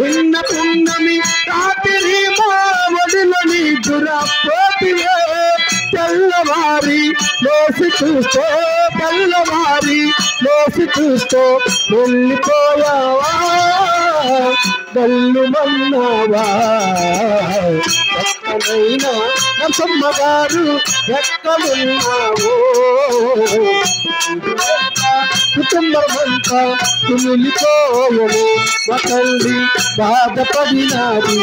నిన్న పున్నమి రాత్రి మావడిలోని దురపోతివే తెల్లవారి లోసి చూస్తూ తెల్లవారి లోసి చూస్తూ వెళ్ళిపోయావా గల్లు మన్నావా ఎక్కడైనా నరసమ్మ గారు ఎక్కడున్నావో కుటుంబమంతా కుమిలిపోయను మా తల్లి బాధపడినాది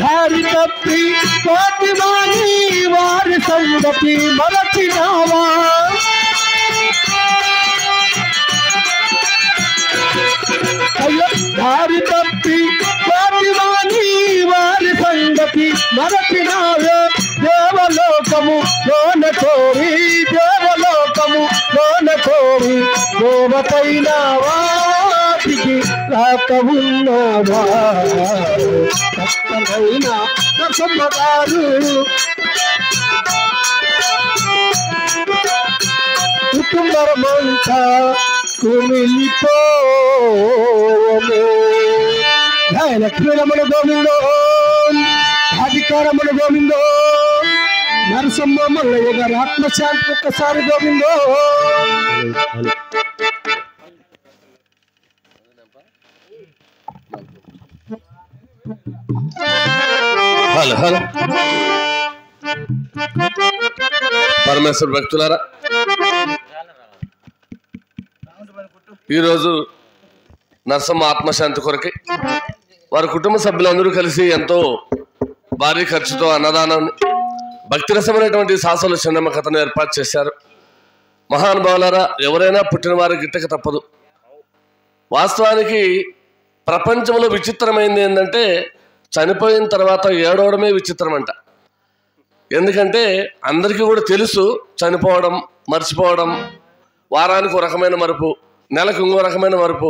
దారి తప్పి పోతివాని వారి సంగతి మరచినావా అయ్యో దారి తప్పి పోతివాని వారి సంగతి మరచినావే దేవలోకము లోన కోరి దేవలోకము లోన కోరి దేవతైనావా రాక ఉన్నావా కష్టమైన నరసమ్మ గారు కుటుంబమంతా కుమిలిపోవే లక్ష్మీరమణ గోవిందో అధికారమణ గోవిందో నరసమ్మ మల్లయ్య గారి ఆత్మశాంతి ఒక్కసారి గోవిందో హలో హలో పరమేశ్వర భక్తులారా, ఈరోజు నరసమ్మ ఆత్మశాంతి కొరకై వారి కుటుంబ సభ్యులందరూ కలిసి ఎంతో భారీ ఖర్చుతో అన్నదానాన్ని భక్తిరసమైనటువంటి సాసల చిన్నమ్మ కథను ఏర్పాటు చేశారు. మహానుభావులారా, ఎవరైనా పుట్టిన వారి గిట్టక తప్పదు. వాస్తవానికి ప్రపంచంలో విచిత్రమైంది ఏంటంటే చనిపోయిన తర్వాత ఏడవడమే విచిత్రం అంట. ఎందుకంటే అందరికీ కూడా తెలుసు చనిపోవడం, మర్చిపోవడం, వారానికి ఒక రకమైన మరుపు, నెలకు ఇంకో రకమైన మరుపు,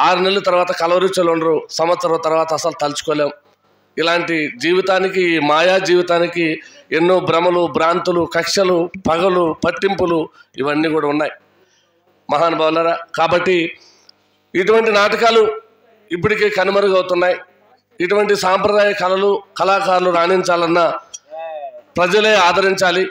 6 నెలల తర్వాత కలవరిచలు ఉండరు, సంవత్సరం తర్వాత అసలు తలుచుకోలేం. ఇలాంటి జీవితానికి, మాయా జీవితానికి ఎన్నో భ్రమలు, భ్రాంతులు, కక్షలు, పగలు, పట్టింపులు ఇవన్నీ కూడా ఉన్నాయి మహానుభావులారా. కాబట్టి ఇటువంటి నాటకాలు ఇప్పటికే కనుమరుగవుతున్నాయి. ఇటువంటి సాంప్రదాయ కళలు, కళాకారులు రాణించాలన్నా ప్రజలే ఆదరించాలి.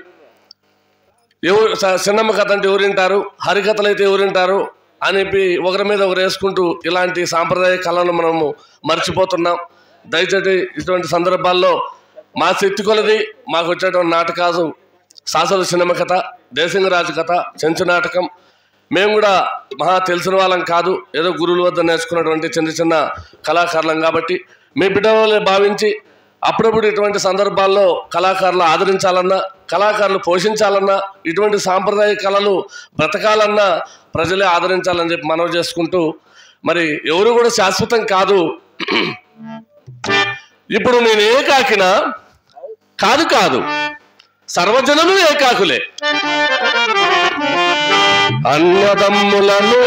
చిన్నమ్మ కథ అంటే ఎవరింటారు, హరికథలు అయితే ఎవరింటారు అని ఒకరి మీద ఒకరు వేసుకుంటూ ఇలాంటి సాంప్రదాయ కళలను మనము మర్చిపోతున్నాం. దయచేసి ఇటువంటి సందర్భాల్లో మా శక్తి కొలది మాకు వచ్చేటువంటి నాటకాలు సాసల చిన్నమ్మ కథ, దేశంగరాజు కథ, చెంచు నాటకం మేము కూడా మహా తెలిసిన వాళ్ళం కాదు, ఏదో గురువుల వద్ద నేర్చుకున్నటువంటి చిన్న చిన్న కళాకారులం. కాబట్టి మీ బిడ్డలే భావించి అప్పుడప్పుడు ఇటువంటి సందర్భాల్లో కళాకారులు ఆదరించాలన్నా, కళాకారులు పోషించాలన్నా, ఇటువంటి సాంప్రదాయ కళలు బ్రతకాలన్నా ప్రజలే ఆదరించాలని చెప్పి మనవి చేసుకుంటూ, మరి ఎవరు కూడా శాశ్వతం కాదు. ఇప్పుడు నేను ఏకాకినా కాదు కాదు, సర్వజనులు ఏకాకులే. అన్నదమ్ములను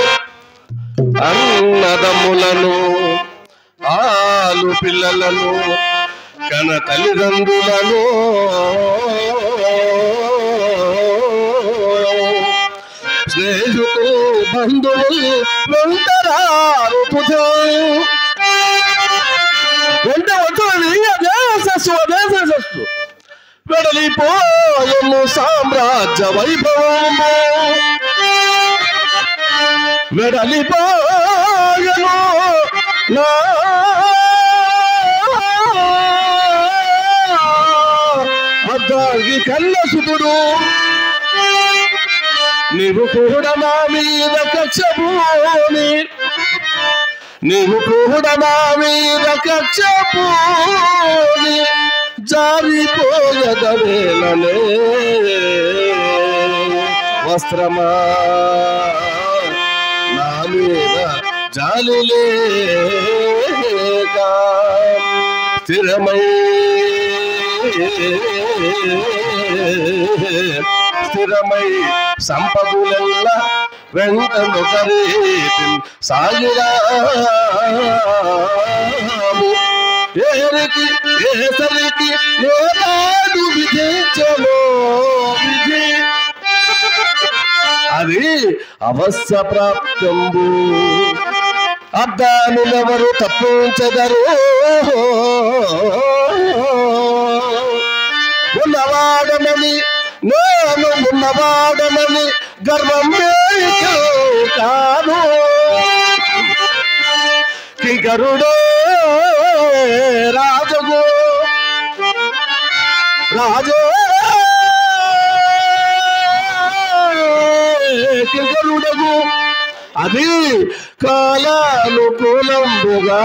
ఆలు పిల్లలను కన తల్లిదండ్రులను స్నేహితులు బంధువులు వెంటరారు వెంట వచ్చి వెడలిపోయము సామ్రాజ్య వైభవము, వెడలిపోయము నా అద్దాగి కళ్ళసుకుడు. నీవు కూడా నా మీద కక్షభూమి, నీవు కూడా నా మీద కక్షభూమి జారిపోయదవేలనే వస్త్రమా నా మీద జాలిలేక స్థిరమై సంపదులెల్లా వెంటనొక రీతి సాగిరాము ఏరికి ఏసరికి ఏనాడు విధించలో విధి అది అవశ్య ప్రాప్తంబు అద్దానులెవరు తప్పించదరు ఉన్నవాడమని నేను ఉన్నవాడమని గర్వం కాను కింకరుడే రాజగు రాజే కింకరుడగు అది కాలానుకూలంబుగా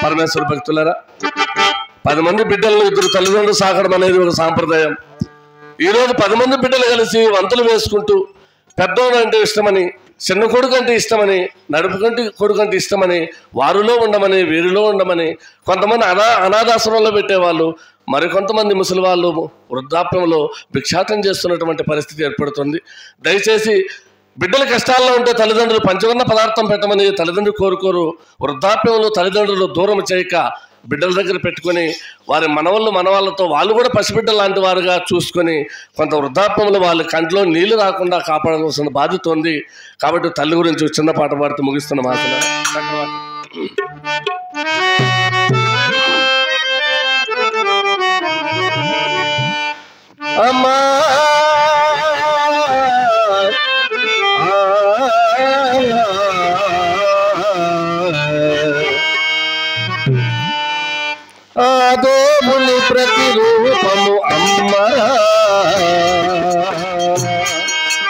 పరమేశ్వర భక్తులారా 10 మంది బిడ్డలను 2 తల్లిదండ్రులు సాకడం అనేది ఒక సాంప్రదాయం. ఈరోజు 10 మంది బిడ్డలు కలిసి వంతులు వేసుకుంటూ పెద్దోడు అంటే ఇష్టమని, చిన్న కొడుకు అంటే ఇష్టమని, నడుపు కొడుకు అంటే ఇష్టమని, వారిలో ఉండమని వీరిలో ఉండమని కొంతమంది అనాథాశ్రమంలో పెట్టేవాళ్ళు, మరికొంతమంది ముసలి వాళ్ళు వృద్ధాప్యంలో భిక్షాటం చేస్తున్నటువంటి పరిస్థితి ఏర్పడుతుంది. దయచేసి బిడ్డల కష్టాల్లో ఉంటే తల్లిదండ్రులు పంచవర్ణ పదార్థం పెట్టమని తల్లిదండ్రులు కోరుకోరు. వృద్ధాప్యంలో తల్లిదండ్రులు దూరం చేయక బిడ్డల దగ్గర పెట్టుకొని వారి మనవాళ్ళతో వాళ్ళు కూడా పసిబిడ్డలు లాంటి వారుగా చూసుకొని కొంత వృద్ధాప్యంలో వాళ్ళ కంట్లో నీళ్లు రాకుండా కాపాడాల్సిన బాధ్యత ఉంది. కాబట్టి తల్లి గురించి చిన్న పాట పాడుతూ ముగిస్తున్న మాటలు. అమ్మా ఆ దేవుని ప్రతిరూపము అమ్మరా,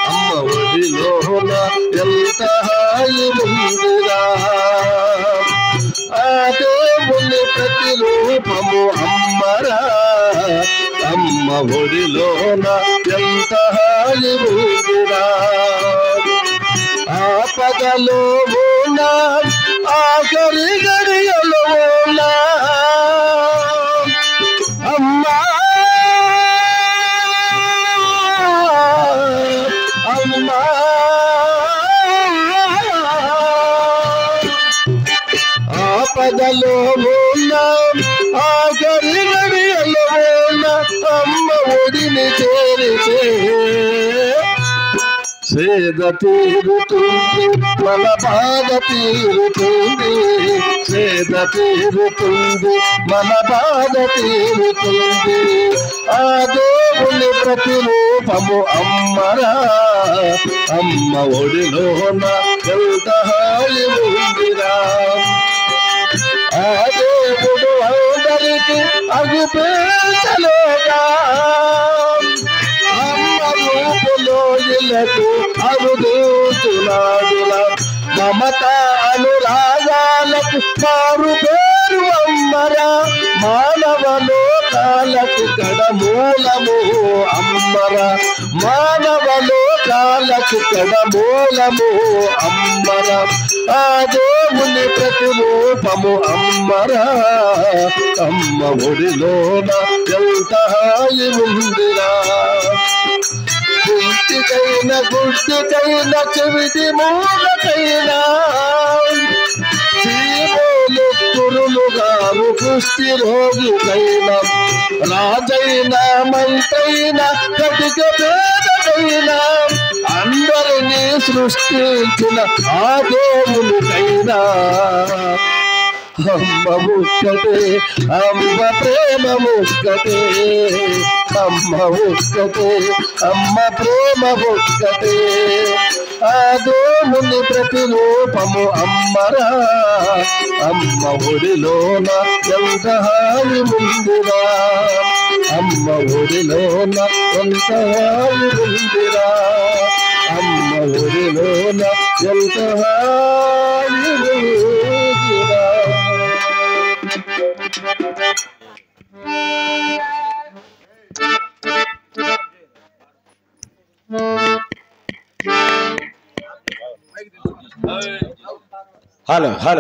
అమ్మ ఒడిలోన ఎంత హాయి ఉందిరా. ఆ దేవుని ప్రతిరూపము అమ్మరా, అమ్మ ఒడిలోన ఎంత హాయి ఉందిరా. ఆపదలో ఉన్నా ఆఖరి గడియలో ఉన్నా అమ్మా అమ్మా ఆపదలో ఉన్నా ఆఖరి గడియలో ఉన్నా అమ్మ ఒడిని చేరితే సేద తీరుతుంది మన బాధ తీరుతుంది, సేద తీరుతుంది మన బాధ తీరుతుంది. ఆ దేవుని ప్రతిరూపము అమ్మరా, అమ్మ ఒడిలోన ఎంత హాయి ఉందిరా. ఆ దేవుడు అందరికి అగుపేచలేగా అమ్మ రూపులో ఇలకు అరుదూచులాడులా. మమత అనురాగాలకు మారు పేరు అమ్మరా, మానవ లోకాలకు కడమూలము అమ్మరా, మానవ లోకాలకు కడమూలము అమ్మరా. ఆ దేవుని ప్రతిరూపము అమ్మరా, అమ్మ ఒడిలోన ఎంత హాయి ఉందిరా. గుడ్డికైనా గుడ్డికైనా చెవిటి మూలకైనా చీమోలు కురులు గారు కుష్టి రోగికైనా రాజైనా మంత్రైనా కటిక పేదకైనా అందరినీ సృష్టించిన ఆ దేవునికైనా అమ్మ ఒక్కటే, అమ్మ ప్రేమ ఒక్కటే, అమ్మ ఒక్కటే, అమ్మ ప్రేమ ఒక్కటే. ఆ దేవుని ప్రతిరూపము అమ్మరా, అమ్మ ఒడిలోన ఎంత హాయి ఉందిరా, అమ్మ ఒడిలోన ఎంత హాయి ఉందిరా, అమ్మ ఒడిలోన ఎంత హాయి ఉందిరా. Hello hello